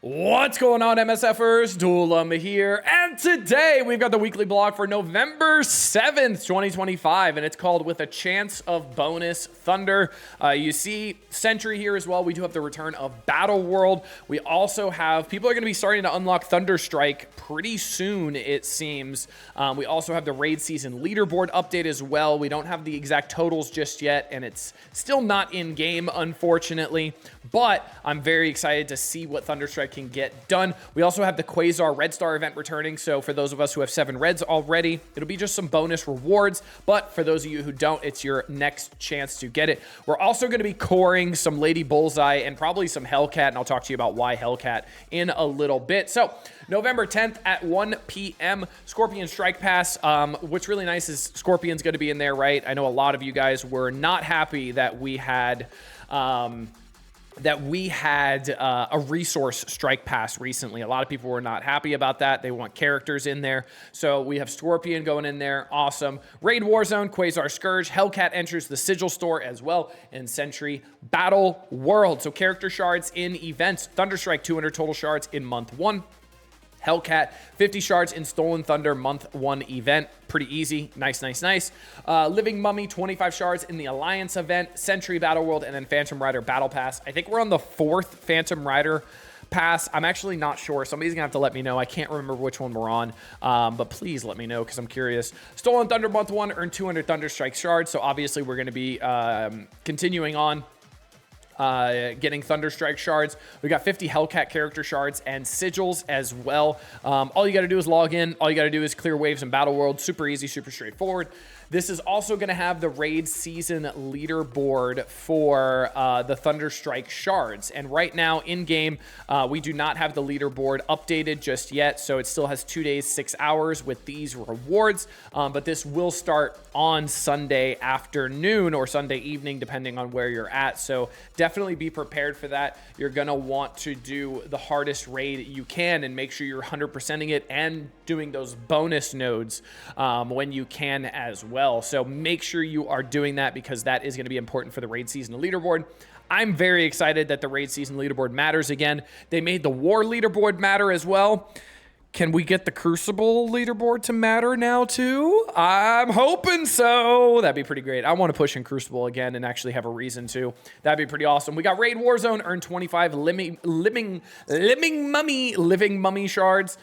What's going on, MSFers? Duelam here, and today we've got the weekly blog for November 7th, 2025, and it's called With a Chance of Bonus Thunder. You see Sentry here as well. We do have the return of Battleworld. We also have, people are going to be starting to unlock Thunderstrike pretty soon, it seems. We also have the raid season leaderboard update as well. We don't have the exact totals just yet, and it's still not in game, unfortunately, but I'm very excited to see what Thunderstrike can get done. We also have the Quasar Red Star event returning, so for those of us who have 7 reds already, it'll be just some bonus rewards, but for those of you who don't, it's your next chance to get it. We're also going to be coring some Lady Bullseye and probably some Hellcat, and I'll talk to you about why Hellcat in a little bit. So November 10th at 1 p.m. Scorpion Strike Pass. What's really nice is Scorpion's going to be in there, right? I know a lot of you guys were not happy that we had a resource strike pass recently. A lot of people were not happy about that. They want characters in there. So we have Scorpion going in there. Awesome. Raid Warzone, Quasar Scourge, Hellcat enters the Sigil store as well, and Sentry Battleworld. So character shards in events. Thunderstrike 200 total shards in month 1. Hellcat, 50 shards in Stolen Thunder month 1 event. Pretty easy. Nice. Living Mummy, 25 shards in the Alliance event. Sentry Battleworld, and then Phantom Rider Battle Pass. I think we're on the 4th Phantom Rider Pass. I'm actually not sure. Somebody's gonna have to let me know. I can't remember which one we're on, but please let me know because I'm curious. Stolen Thunder month 1 earned 200 Thunderstrike shards. So obviously we're gonna be continuing on. Getting Thunderstrike shards. We got 50 Hellcat character shards and sigils as well. All you got to do is log in. All you got to do is clear waves in Battleworld. Super easy, super straightforward. This is also going to have the raid season leaderboard for the Thunderstrike shards. And right now in game, we do not have the leaderboard updated just yet. So it still has 2 days, 6 hours with these rewards. But this will start on Sunday afternoon or Sunday evening, depending on where you're at. So definitely be prepared for that. You're going to want to do the hardest raid you can and make sure you're 100%ing it and doing those bonus nodes when you can as well. So make sure you are doing that because that is going to be important for the raid season leaderboard. I'm very excited that the raid season leaderboard matters again. They made the war leaderboard matter as well. Can we get the Crucible leaderboard to matter now too? I'm hoping so. That'd be pretty great. I want to push in Crucible again and actually have a reason to. That'd be pretty awesome. We got Raid Warzone, earn 25 living mummy shards.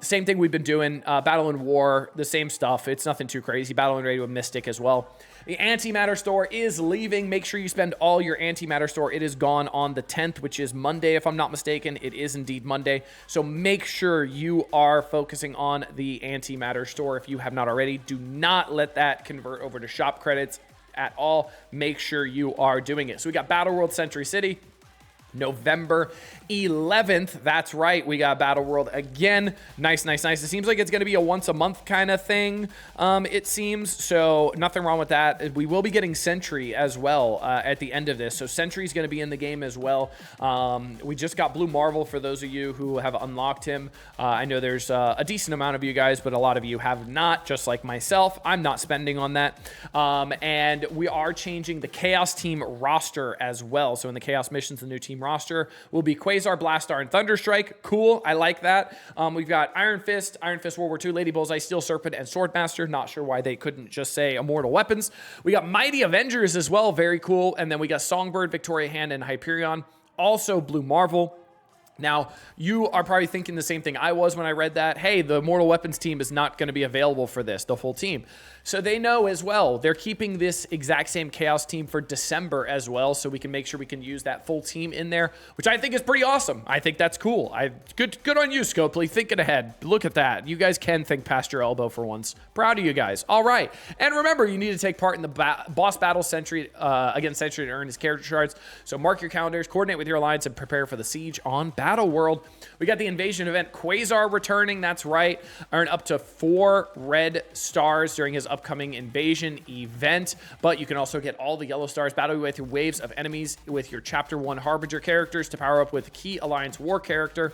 Same thing we've been doing. Battle and War, the same stuff. It's nothing too crazy. Battle and Raid with Mystic as well. The Antimatter store is leaving. Make sure you spend all your Antimatter store. It is gone on the 10th, which is Monday, if I'm not mistaken. It is indeed Monday. So make sure you are focusing on the Antimatter store if you have not already. Do not let that convert over to shop credits at all. Make sure you are doing it. So we got Battleworld Century City. November 11th. That's right. We got Battleworld again. Nice. It seems like it's going to be a once a month kind of thing. It seems. So nothing wrong with that. We will be getting Sentry as well at the end of this. So Sentry is going to be in the game as well. We just got Blue Marvel for those of you who have unlocked him. I know there's a decent amount of you guys, but a lot of you have not, just like myself. I'm not spending on that. And we are changing the Chaos Team roster as well. So in the Chaos missions, the new team roster will be Quasar, Blastar, and Thunderstrike. Cool. I like that. We've got Iron Fist, World War II, Lady Bullseye, Steel Serpent, and Swordmaster. Not sure why they couldn't just say Immortal Weapons. We got Mighty Avengers as well. Very cool. And then we got Songbird, Victoria Hand, and Hyperion. Also Blue Marvel. Now, you are probably thinking the same thing I was when I read that. Hey, the Immortal Weapons team is not going to be available for this, the full team. So they know as well. They're keeping this exact same Chaos team for December as well, so we can make sure we can use that full team in there, which I think is pretty awesome. I think that's cool. Good on you, Scopely. Thinking ahead. Look at that. You guys can think past your elbow for once. Proud of you guys. All right. And remember, you need to take part in the boss battle Sentry against Sentry to earn his character shards. So mark your calendars, coordinate with your alliance, and prepare for the siege on Battleworld. We got the invasion event. Quasar returning. That's right. Earn up to 4 red stars during his upcoming invasion event, but you can also get all the yellow stars, battle with your waves of enemies with your chapter 1 Harbinger characters to power up with key alliance war character.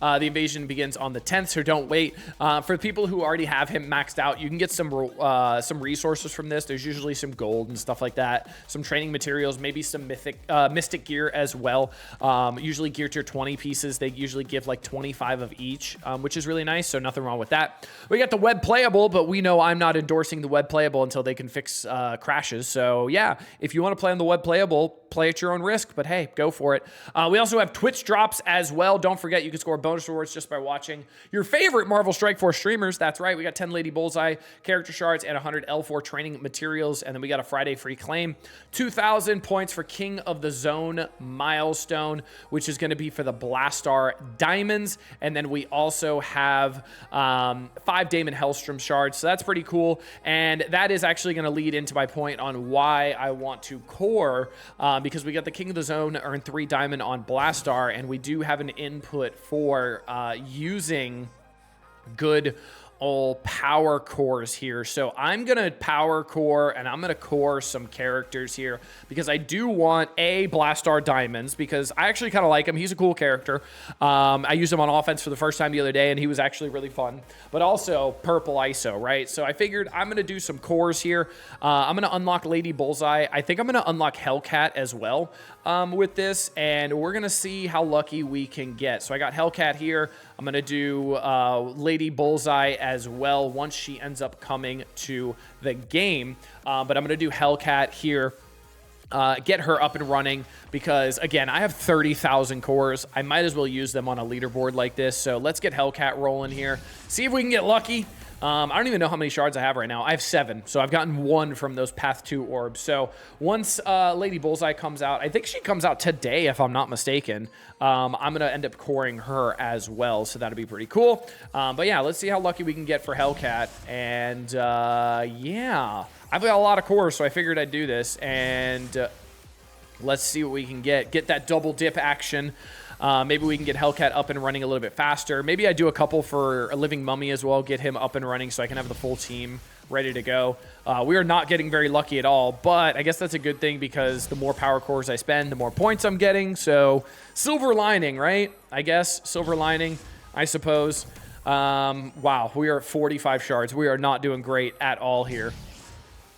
The invasion begins on the 10th, so don't wait. For people who already have him maxed out, you can get some resources from this. There's usually some gold and stuff like that, some training materials, maybe some mystic gear as well. Usually gear tier 20 pieces, they usually give like 25 of each, which is really nice, so nothing wrong with that. We got the web playable, but we know I'm not endorsing the web playable until they can fix crashes. So yeah, if you want to play on the web playable, play at your own risk, but hey, go for it. We also have Twitch drops as well. Don't forget, you can score bonus rewards just by watching your favorite Marvel Strike Force streamers. That's right, we got 10 Lady Bullseye character shards and 100 L4 training materials, and then we got a Friday free claim. 2,000 points for King of the Zone milestone, which is going to be for the Blastar diamonds, and then we also have 5 Damon Hellstrom shards, so that's pretty cool, and that is actually going to lead into my point on why I want to core, because we got the King of the Zone earn 3 diamond on Blastar, and we do have an input for using good old power cores here. So I'm gonna power core, and I'm gonna core some characters here because I do want Blastar diamonds, because I actually kind of like him. He's a cool character. I used him on offense for the first time the other day, and he was actually really fun, but also purple ISO, right? So I figured I'm gonna do some cores here. I'm gonna unlock Lady Bullseye. I think I'm gonna unlock Hellcat as well with this, and we're gonna see how lucky we can get. So I got Hellcat here. I'm gonna do Lady Bullseye as well once she ends up coming to the game. But I'm going to do Hellcat here, get her up and running, because, again, I have 30,000 cores. I might as well use them on a leaderboard like this. So let's get Hellcat rolling here. See if we can get lucky. I don't even know how many shards I have right now. I have 7, so I've gotten 1 from those Path 2 orbs. So once Lady Bullseye comes out, I think she comes out today if I'm not mistaken, I'm going to end up coring her as well, so that'll be pretty cool. But yeah, let's see how lucky we can get for Hellcat. And yeah, I've got a lot of cores, so I figured I'd do this. And let's see what we can get. Get that double dip action. Maybe we can get Hellcat up and running a little bit faster. Maybe I do a couple for a Living Mummy as well, get him up and running so I can have the full team ready to go. We are not getting very lucky at all, but I guess that's a good thing, because the more power cores I spend, the more points I'm getting. So silver lining, right? I guess silver lining, I suppose. Wow, we are at 45 shards. We are not doing great at all here.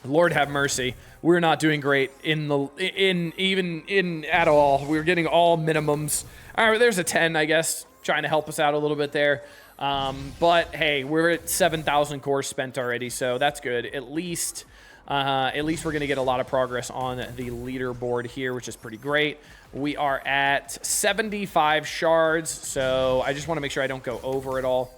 Lord have mercy. We're not doing great even at all. We're getting all minimums. All right, there's a 10, I guess, trying to help us out a little bit there. But hey, we're at 7,000 cores spent already, so that's good. At least we're going to get a lot of progress on the leaderboard here, which is pretty great. We are at 75 shards, so I just want to make sure I don't go over at all.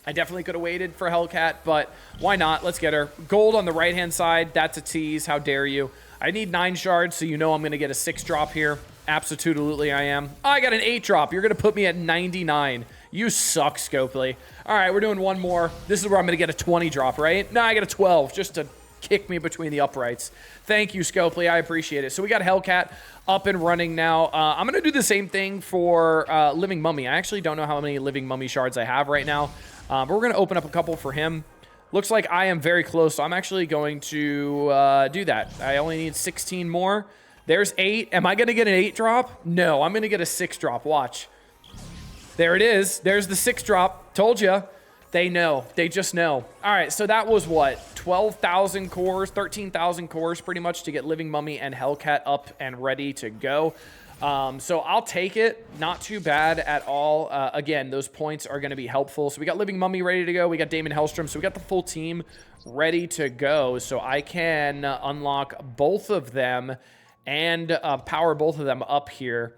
I definitely could have waited for Hellcat, but why not? Let's get her. Gold on the right-hand side. That's a tease. How dare you? I need 9 shards, so you know I'm going to get a 6 drop here. Absolutely I am. Oh, I got an 8 drop. You're going to put me at 99. You suck, Scopely. All right, we're doing one more. This is where I'm going to get a 20 drop, right? No, I got a 12 just to kick me between the uprights. Thank you, Scopely. I appreciate it. So we got Hellcat up and running now. I'm going to do the same thing for Living Mummy. I actually don't know how many Living Mummy shards I have right now. But we're going to open up a couple for him. Looks like I am very close, so I'm actually going to do that. I only need 16 more. There's 8. Am I going to get an 8 drop? No, I'm going to get a 6 drop. Watch. There it is. There's the 6 drop. Told you. They know. They just know. All right, so that was what? 12,000 cores, 13,000 cores pretty much to get Living Mummy and Hellcat up and ready to go. So I'll take it. Not too bad at all. Again, those points are going to be helpful. So we got Living Mummy ready to go. We got Damon Hellstrom. So we got the full team ready to go. So I can unlock both of them and power both of them up here,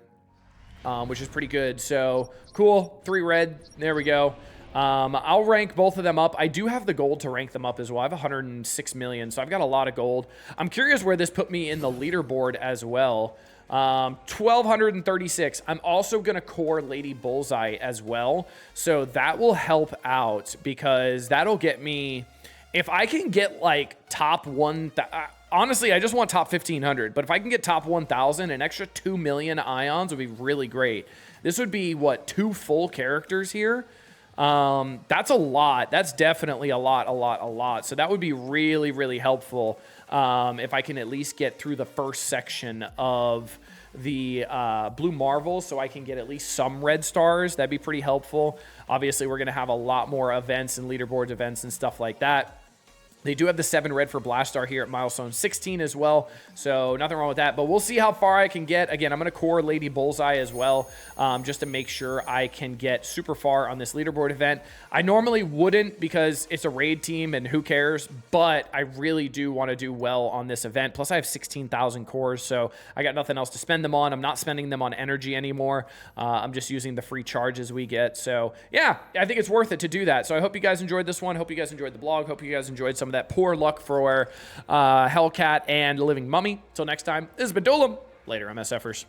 which is pretty good. So cool. 3 red. There we go. I'll rank both of them up. I do have the gold to rank them up as well. I have 106 million, so I've got a lot of gold. I'm curious where this put me in the leaderboard as well. 1,236. I'm also going to core Lady Bullseye as well. So that will help out, because that'll get me, if I can get like top 1, honestly, I just want top 1,500, but if I can get top 1,000, an extra 2 million ions would be really great. This would be, what, 2 full characters here? That's a lot. That's definitely a lot. So that would be really, really helpful if I can at least get through the first section of the blue marvels so I can get at least some red stars. That'd be pretty helpful. Obviously, we're going to have a lot more events and leaderboards events and stuff like that. They do have the 7 red for Blast Star here at milestone 16 as well, so nothing wrong with that, but we'll see how far I can get. Again, I'm going to core Lady Bullseye as well, just to make sure I can get super far on this leaderboard event. I normally wouldn't because it's a raid team and who cares, but I really do want to do well on this event. Plus, I have 16,000 cores, so I got nothing else to spend them on. I'm not spending them on energy anymore. I'm just using the free charges we get, so yeah, I think it's worth it to do that. So I hope you guys enjoyed this one. Hope you guys enjoyed the blog. Hope you guys enjoyed some of that poor luck for Hellcat and Living Mummy. Till next time, this has been Doolum. Later, MSFers.